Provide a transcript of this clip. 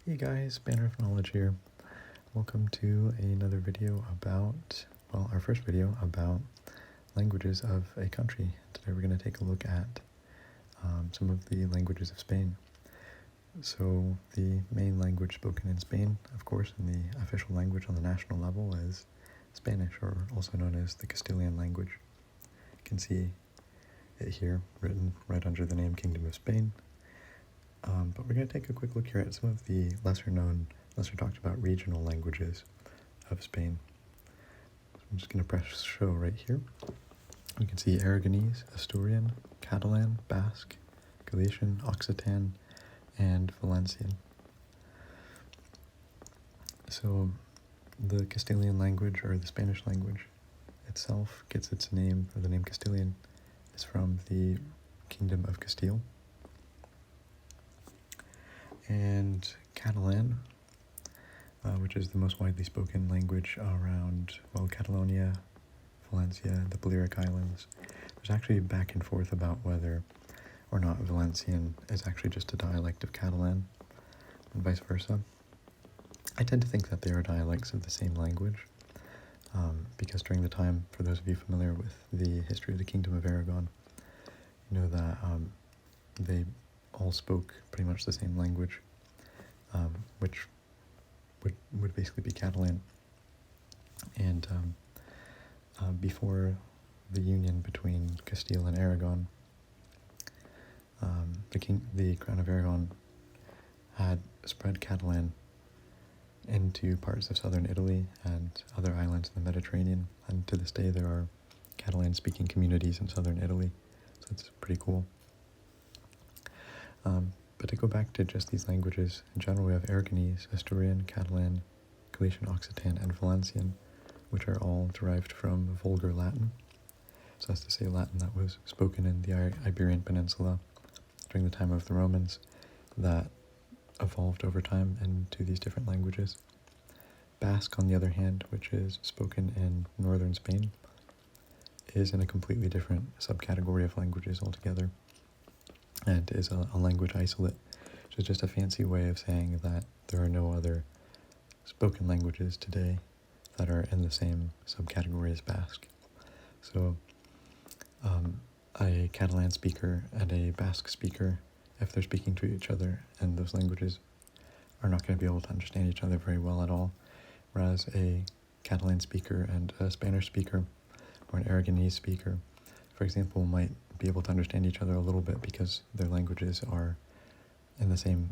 Hey guys, Banner of Knowledge here. Welcome to another video about, well, our first video about languages of a country. Today we're going to take a look at some of the languages of Spain. So the main language spoken in Spain, of course, and the official language on the national level is Spanish, or also known as the Castilian language. You can see it here written right under the name Kingdom of Spain. But we're going to take a quick look here at some of the lesser talked about regional languages of Spain. So I'm just going to press show right here. We can see Aragonese, Asturian, Catalan, Basque, Galician, Occitan, and Valencian. So the Castilian language, or the Spanish language itself, gets its name, or the name Castilian is from the Kingdom of Castile. And Catalan, which is the most widely spoken language around, well, Catalonia, Valencia, the Balearic Islands. There's actually back and forth about whether or not Valencian is actually just a dialect of Catalan, and vice versa. I tend to think that they are dialects of the same language, because during the time, for those of you familiar with the history of the Kingdom of Aragon, you know that they all spoke pretty much the same language, which would basically be Catalan. And before the union between Castile and Aragon, the Crown of Aragon had spread Catalan into parts of southern Italy and other islands in the Mediterranean, and to this day there are Catalan-speaking communities in southern Italy, so it's pretty cool. But to go back to just these languages, in general we have Aragonese, Asturian, Catalan, Galician, Occitan, and Valencian, which are all derived from Vulgar Latin. So that's to say Latin that was spoken in the Iberian Peninsula during the time of the Romans, that evolved over time into these different languages. Basque, on the other hand, which is spoken in northern Spain, is in a completely different subcategory of languages altogether, and is a language isolate, which is just a fancy way of saying that there are no other spoken languages today that are in the same subcategory as Basque. So a Catalan speaker and a Basque speaker, if they're speaking to each other in those languages, are not going to be able to understand each other very well at all, whereas a Catalan speaker and a Spanish speaker, or an Aragonese speaker, for example, might be able to understand each other a little bit because their languages are in the same